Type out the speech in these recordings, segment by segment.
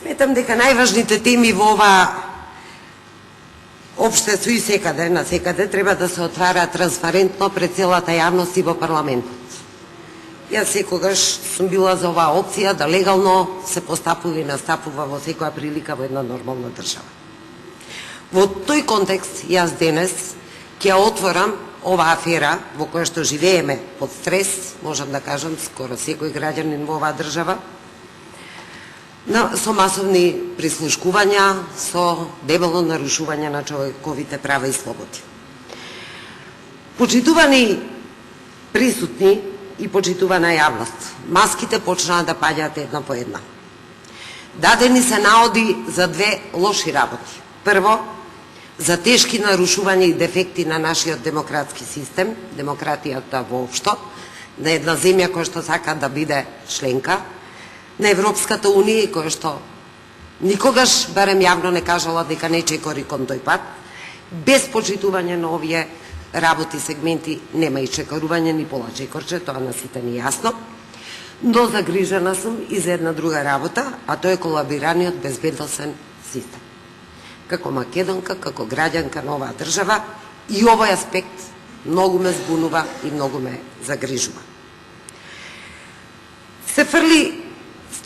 Сметам дека најважните теми во ова општество и секаде, на секаде, треба да се отвара транспарентно пред целата јавност и во парламентот. Јас секогаш сум била за оваа опција да легално се постапува и настапува во секоја прилика во една нормална држава. Во тој контекст, јас денес ќе отворам ова афера во која што живееме под стрес, можам да кажам, скоро секој граѓанин во оваа држава, со масовни прислушкувања, со дебело нарушување на човековите права и слободи. Почитувани присутни и почитувана јавност, маските почнаа да паѓаат една по една. Дадени се наоди за две лоши работи. Прво, за тешки нарушувања и дефекти на нашиот демократски систем, демократијата воопшто, на една земја која што сака да биде членка на Европската унија, која што никогаш, барем јавно, не кажала дека не чекори кон тој пат. Без почитување на овие работи, сегменти, нема и чекорување, ни пола чекорче, тоа на сите ни јасно. Но загрижена сум и за една друга работа, а тоа е колабираниот безбедносен систем. Како македонка, како граѓанка на оваа држава, и овој аспект многу ме збунува и многу ме загрижува. Се фрли,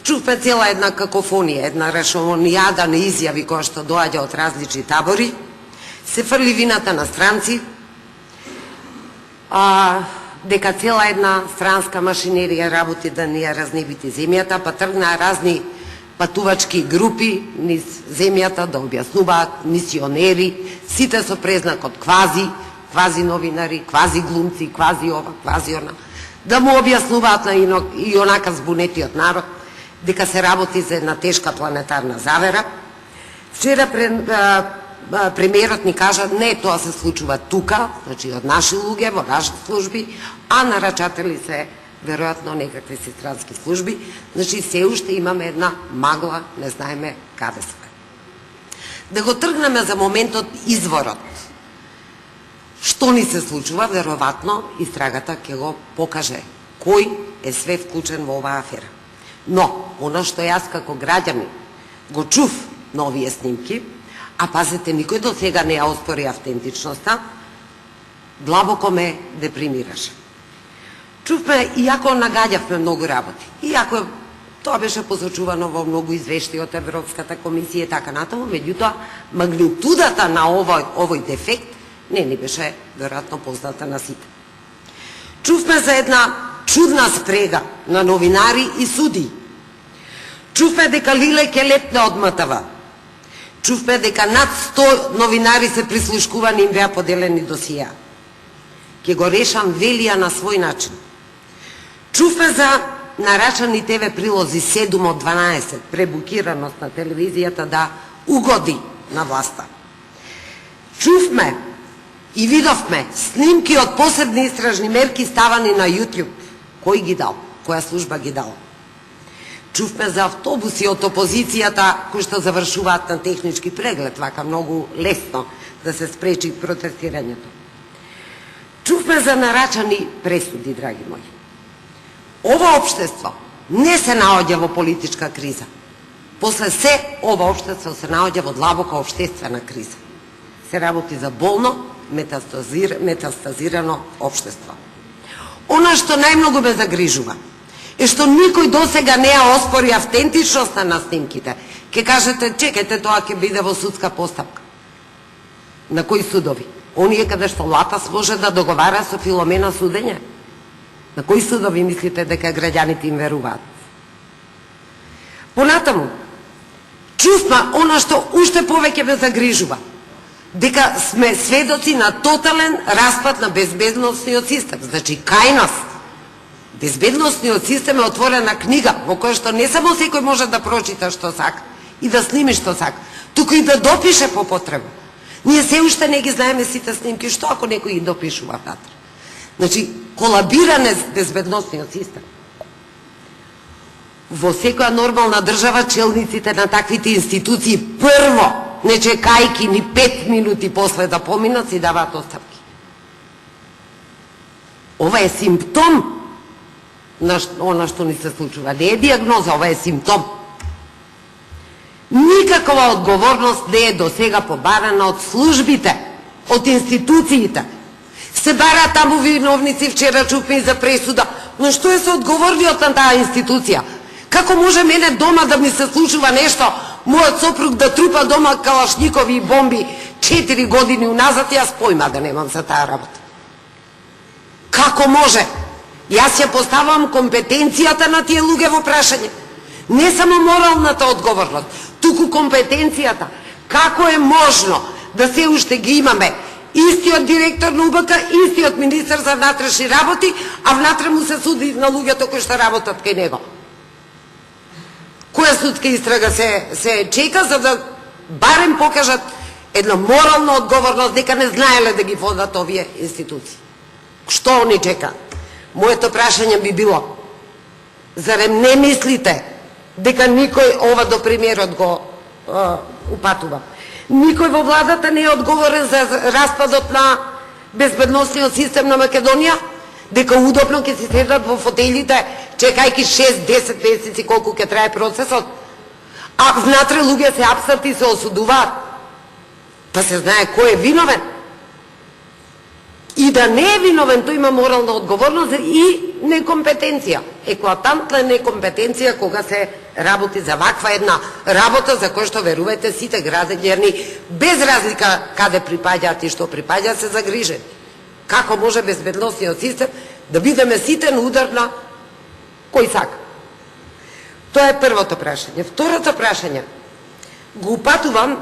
чувме цела една какофонија, една рашомонијада на изјави која што доаѓа од различни табори, се фрли вината на странци, дека цела една странска машинерија работи да ни ја разнебити земјата, па тргнаа разни патувачки групи низ земјата да објаснуваат, мисионери, сите со презнакот квази новинари, квази глумци, квази ова, квази она, да му објаснуваат на и онака збунетиот народ дека се работи за една тешка планетарна завера. Вчера премиерот ни кажа, не, тоа се случува тука, значи од наши луѓе, во наши служби, а нарачатели се веројатно некакви си странски служби, значи се уште имаме една магла, не знаеме каде сме. Да го тргнеме за моментот изворот. Што ни се случува, веројатно истрагата ќе го покаже кој е све вклучен во оваа афера. Но, оно што јас како граѓанин го чув на овие снимки, а пазете, никој до сега не ја оспори автентичноста, длабоко ме депримираше. Чувме, иако нагаѓавме многу работи, иако тоа беше посочувано во многу извештаи од Европската комисија и така натаму, меѓутоа, магнитудата на овој дефект не ни беше веројатно позната на сите. Чувме за една чудна спрега на новинари и суди. Чувме дека Лиле ќе летне од МТВ. Чувме дека над 100 новинари се прислушкувани, им беа поделени досија. Ке го решам, велија на свој начин. Чувме за нарачани ТВ прилози 7 од 12, пребукираност на телевизијата да угоди на власта. Чувме и видовме снимки од посебни истражни мерки ставани на YouTube. Кој ги дал? Која служба ги дала? Чувме за автобуси од опозицијата кои што завршуваат на технички преглед, вака многу лесно да се спречи протестирањето. Чувме за нарачани пресуди, драги мои. Ова општество не се наоѓа во политичка криза. После се, ова општество се наоѓа во длабока општествена криза. Се работи за болно, метастазирано општество. Она што најмногу ме загрижува е што никој досега не ја оспори автентичноста на снимките. Ке кажете, чекајте, тоа ќе биде во судска постапка. На кои судови? Оние каде што Латас може да договара со Филомена судење? На кои судови мислите дека граѓаните им веруваат? Понатаму, чувства она што уште повеќе ме загрижува, дека сме сведоци на тотален распад на безбедносниот систем. Значи, кај нас, безбедносниот систем е отворена книга, во која што не само секој може да прочита што сака и да сними што сака, туку и да допише по потреба. Ние се уште не ги знаеме сите снимки, што ако некој ги допишува внатре. Значи, колабиран е безбедносниот систем. Во секоја нормална држава челниците на таквите институции прво, не чекајки ни 5 минути после да поминат, си даваат оставки. Ова е симптом на она што ни се случува. Не е диагноза, ова е симптом. Никаква одговорност не е до сега побарана од службите, од институциите. Се бара таму виновници, вчера чупни за пресуда, но што е се одговорниот на таа институција? Како може мене дома да ми се случува нешто, мојот сопруг да трупа дома калашникови и бомби 4 години уназад, јас појма да немам за таа работа? Како може? Јас ја поставам компетенцијата на тие луѓе во прашање. Не само моралната одговорност, туку компетенцијата. Како е можно да се уште ги имаме истиот директор на УБК, истиот министер за внатрешни работи, а внатре му се суди на луѓето кои што работат кај него? Која судска истрага се чека за да барем покажат една морална одговорност, дека не знаеле да ги водат овие институции? Што они чека? Моето прашање би било: зарем не мислите дека никој, ова до премиерот го упатува, никој во владата не е одговорен за распадот на безбедносниот систем на Македонија? Дека удобно ќе си седат во фотелите, чекајки 6-10 месеци колку ќе трае процесот, а внатре луѓе се апсат и се осудуваат? Па се знае кој е виновен. И да не е виновен, тој има морална одговорност и некомпетенција. Еклатантна некомпетенција кога се работи за ваква една работа за која што, верувате, сите граѓани, без разлика каде припаѓаат и што припаѓаат, се загрижени. Како може безбедносниот систем да бидеме сите на удар на кој сака? Тоа е првото прашање. Второто прашање го упатувам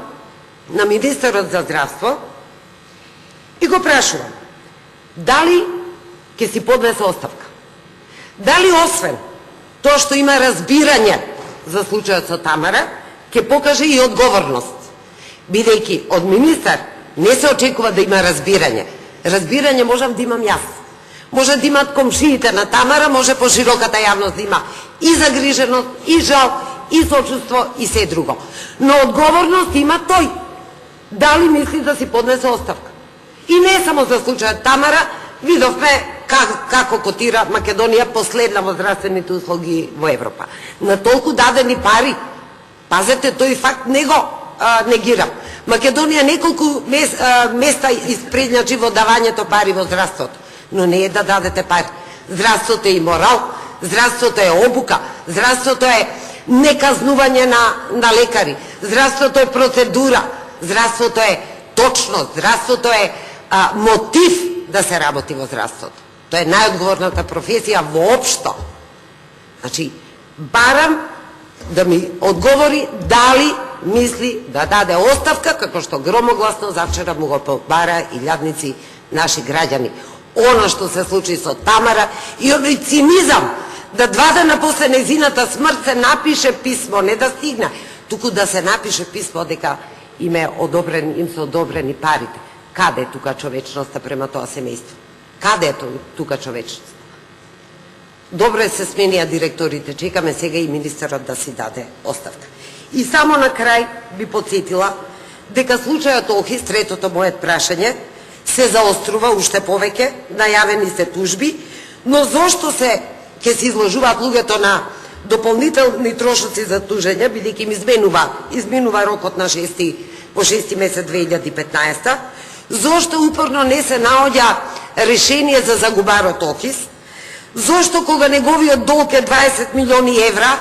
на министерот за здравство и го прашувам: дали ќе си поднесе оставка? Дали освен тоа што има разбирање за случајот со Тамара, ќе покаже и одговорност? Бидејќи од министар не се очекува да има разбирање. Разбирање можам да имам јас. Може да имат комшиите на Тамара, може пошироката јавност да има и загриженост, и жал, и сочувство, и се друго. Но одговорност има тој. Дали мисли да си поднесе оставка? И не само за случајот Тамара, видовме како котира Македонија последна во здравствените услуги во Европа. На толку дадени пари, пазете, тој факт не го негирам. Македонија неколку места испредњачи во давањето пари во здравството, но не е да дадете пари. Здравството е и морал, здравството е обука, здравството е неказнување на лекари, здравството е процедура, здравството е точност, здравството е мотив да се работи во здравството. Тоа е најодговорната професија воопшто. Значи, барам да ми одговори дали мисли да даде оставка, како што громогласно завчера му го побара и илјадници наши граѓани. Оно што се случи со Тамара и оној цинизам да 2 дена после незината смрт се напише писмо, не да стигне, туку да се напише писмо дека им се одобрени парите. Каде е тука човечноста према тоа семејство? Каде е тука човечност? Добро е се сменија директорите, чекаме сега и министерот да си даде оставка. И само на крај би подсетила дека случајот Охрид, третото моје прашање, се заострува уште повеќе, најавени се тужби, но зошто ќе се изложуваат луѓето на дополнителни трошоци за тужење, бидејќи им изминува рокот на по 6 месец 2015, зошто упорно не се наоѓа решение за загубарот Охрид, зошто кога неговиот долг е 20 милиони евра,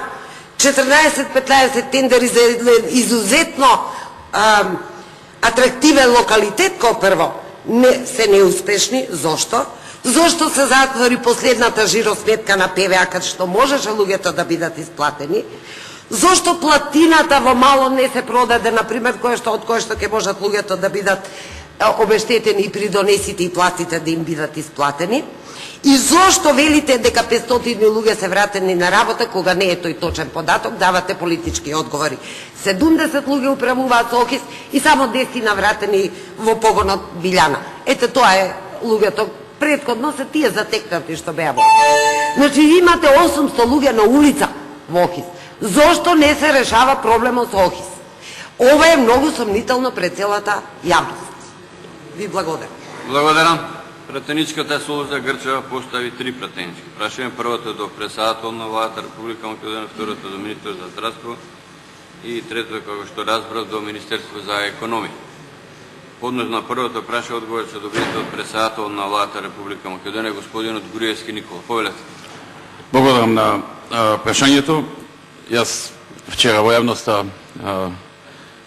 14-15 тендери за изузетно атрактивен локалитет кој прво се неуспешни, зошто? Зошто се затвори последната жиросметка на ПВА, кај што можеше луѓето да бидат исплатени? Зошто платината во мало не се продаде, например, од која што ќе можат луѓето да бидат обештетени и придонесите и платите да им бидат исплатени? И зошто велите дека 500 луѓе се вратени на работа, кога не е тој точен податок, давате политички одговори? 70 луѓе управуваат со Охрид и само 10 вратени во погонот Билјана. Ете, тоа е луѓето. Претходно се тие затекнати што беа во. Значи, имате 800 луѓе на улица во Охрид. Зошто не се решава проблемот со Охрид? Ова е многу сомнително пред целата јавност. Ви благодарам. Благодарам. Пратеничката служба Грчева постави 3 пратенички. Прашање првото до председател на владата Република Македонија, второто до министер за здравство и трето, како што разбрав, до Министерство за економија. Однос на првото прашање одговор се добиете од председател на владата Република Македонија, господинот Груевски Никола. Повелете. Благодарам на прашањето. Јас вчера во јавноста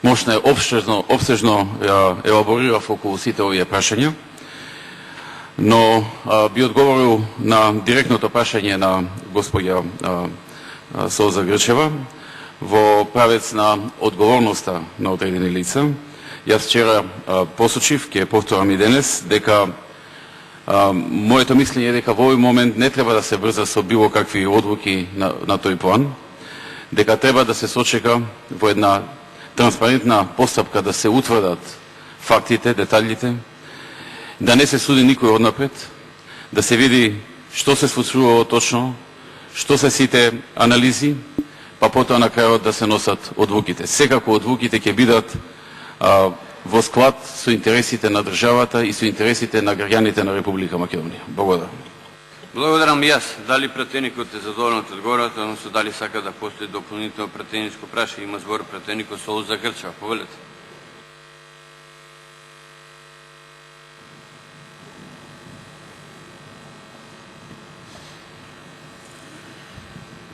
мощно обсежно ја елаборирав околу сите овие прашања, но би одговорил на директното прашање на госпоѓа Солза Грчева во правец на одговорноста на одредени лица. Јас вчера посочив, ќе повторам и денес, дека моето мислење е дека во овој момент не треба да се брза со било какви одлуки на тој план, дека треба да се сочека во една транспарентна постапка да се утврдат фактите, деталите, да не се суди никој однапред, да се види што се случувало точно, што се сите анализи, па потоа на крајот да се носат одлуките. Секако одлуките ќе бидат во склад со интересите на државата и со интересите на граѓаните на Република Македонија. Благодарам. Благодарам и јас. Дали пратеникот е задоволен од одговорот, односно дали сака да постои дополнително пратеничко прашање? Има збор пратеникот Солза Грчева. Повелете.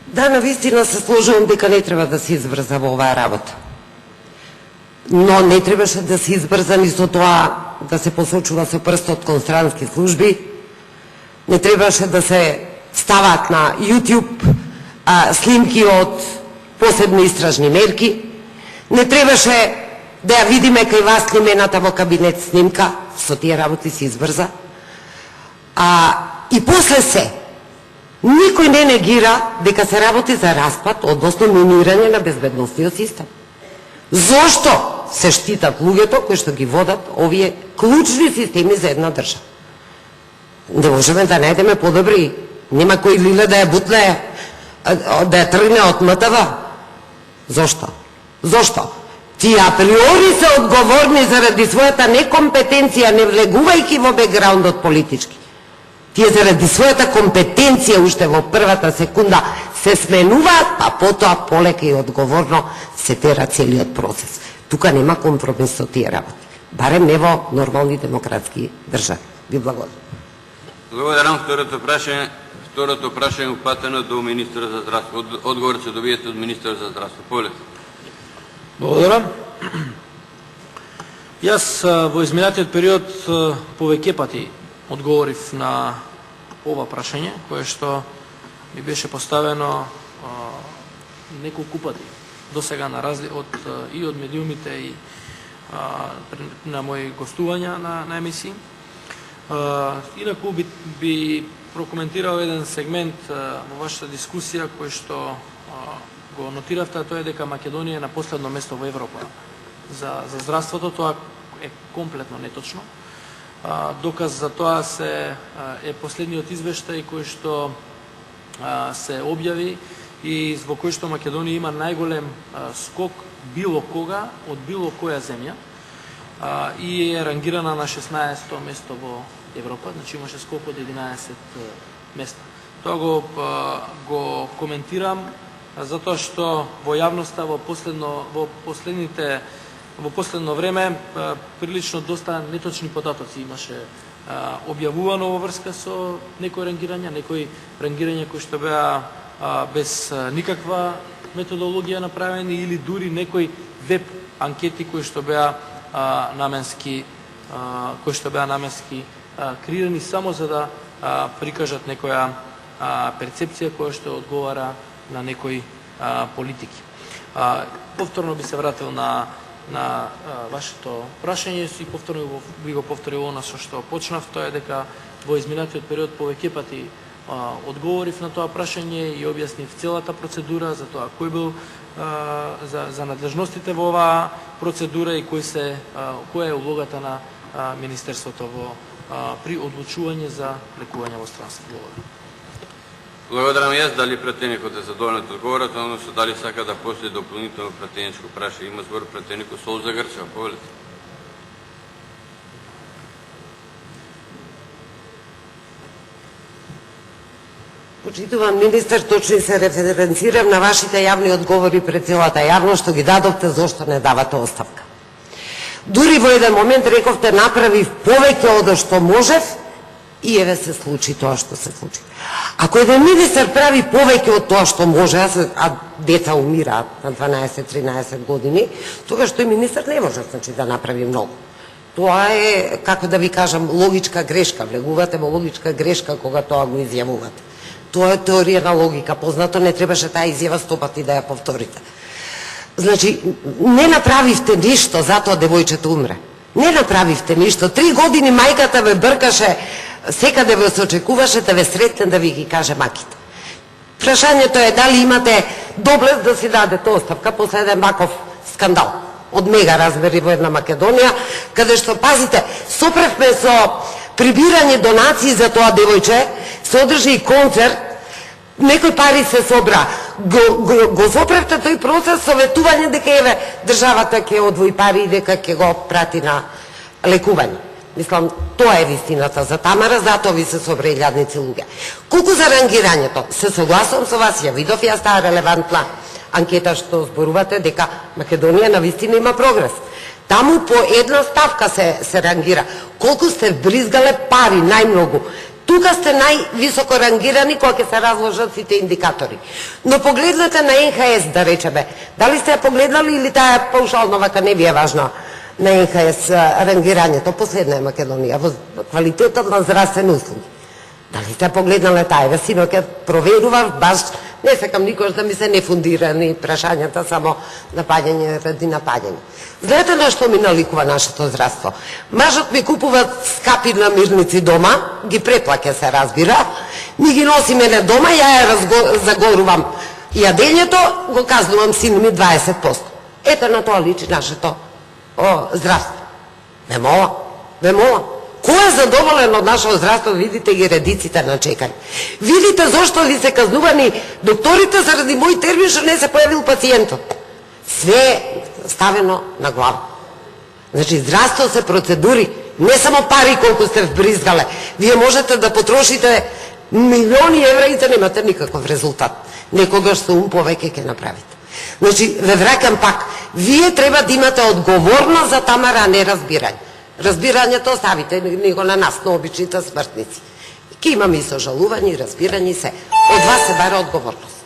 Да, навистина се сложувам дека не треба да се избрза во оваа работа. Но не требаше да се избрза ни со тоа да се посочува со прстот кон странски служби. Не требаше да се стават на YouTube снимки од посебни истражни мерки. Не требаше да ја видиме кај вас снимената во кабинет снимка, со тие работи се избрза. И после се, никој не негира дека се работи за распад, односно минирање на безбедностниот систем. Зошто се штитат луѓето кои што ги водат овие клучни системи за една држава? Не можеме да најдеме подобри. Нема кој лиле да ја бутле, да ја тргне од МТВ. Зошто? Зошто? Тие априори се одговорни заради својата некомпетенција, не влегувајќи во бекграундот политички. Тие заради својата компетенција уште во првата секунда се сменуваат, а потоа полека и одговорно се тера целиот процес. Тука нема компромис со тие работи. Барем не во нормални демократски држави. Ви благодарам. Благодарам. Второто прашање упатено до министерот за здравство. Одговор се добиете од министерот за здравство. Повелете. Благодарам. Јас во изминатиот период повеќе пати одговорив на ова прашање, кое што ми беше поставено неколку пати до сега и од медиумите и на мои гостувања на емисии. Инаку би прокоментирал еден сегмент во вашата дискусија кој што го нотиравте, тоа е дека Македонија е на последно место во Европа за здравството. Тоа е комплетно неточно. Доказ за тоа е последниот извештај кој што се објави и во кој што Македонија има најголем скок било кога од било која земја и е рангирана на 16-то место во Европа, значи имаше скок од 11 места. Тоа го коментирам затоа што во јавноста во последно време прилично доста неточни податоци имаше објавувано во врска со некои рангирања кои што беа без никаква методологија направени или дури некои веб анкети кои што беа наменски креирани само за да прикажат некоја перцепција која што одговара на некои политики. Повторно би се вратил на вашето прашање и повторно би го повторил она со што почнав, тоа е дека во изминатиот период повеќе пати одговорив на тоа прашање и објаснив целата процедура за тоа кој бил за надлежностите во оваа процедура и која е улогата на Министерството при одлучување за лекување во странство. Благодарам јас. Дали пратеникот е задоволен од одговорот, односно дали сака да постои дополнително пратеничко прашање? Има збор пратеникот Солза Грчева. Повелете. Почитуван министер, точно се референцирам на вашите јавни одговори пред целата јавност, што ги дадовте зошто не давате оставка. Дури во еден момент рековте направив повеќе од што можев и еве се случи тоа што се случи. Ако еден министер прави повеќе од тоа што може, а деца умираат на 12-13 години, тогаш тој министер не може да направи многу. Тоа е, како да ви кажам, логичка грешка. Влегувате во логичка грешка кога тоа го изјавувате. Тоа е теорија на логика. Познато не требаше таа изјава 100 пати да ја повторите. Значи, не направивте ништо, затоа девојчето умре. Не направивте ништо. 3 години мајката ве бркаше, секаде ве се очекуваше да ве сретне да ви ги каже маките. Прашањето е дали имате доблест да си дадете оставка после еден ваков скандал од мега размери во една Македонија, каде што, пазите, сопревме со прибирање донации за тоа девојче, се одржи и концерт, некои пари се собра. Го сопревте тој процес со ветување дека еве државата ќе одвои пари и дека ќе го прати на лекување. Мислам, тоа е вистината за Тамара, затоа ви се собра илјадници луѓе. Колку за рангирањето, се согласувам со вас, ја видов јас таа релевантна анкета што зборувате дека Македонија на вистина има прогрес. Таму по една ставка се рангира. Колку сте бризгале пари најмногу. Тука сте највисоко рангирани кога ќе се разложат сите индикатори. Но погледнете на НХС, да речеме. Дали сте ја погледнали или таа паушално вака не ви е важна на НХС рангирањето? Последна е Македонија во квалитетот на здравствени услуги. Дали сте погледнале таа? Еве синоќа проверував, баш не сакам никош да ми се нефундирани прашањата, само напаѓање ради напаѓање. Знаете на што ми наликува нашето здравство? Мажот ми купува скапи намирници дома, ги преплаќа се разбира, ми ги носи мене дома, ја ја загорувам јадењето, го казнувам син ми 20%. Ете на тоа личи нашето здравство. Не мола. Кој е задоволен од нашето здравство? Видите ги редиците на чекање. Видите зошто ви се казнувани докторите заради мој термин што не се појавил пациентот. Све ставено на глава. Значи, здравство се процедури, не само пари колку сте вбризгале. Вие можете да потрошите милиони евра и да немате никаков резултат. Некогаш со ум повеќе ќе направите. Значи, ве враќам пак, вие треба да имате одговорност за Тамара, а не разбирање. Разбирањето оставите него на нас, на обичните смртници. Ке имаме и сожалување, и разбирање, и се. Од вас се бара одговорност.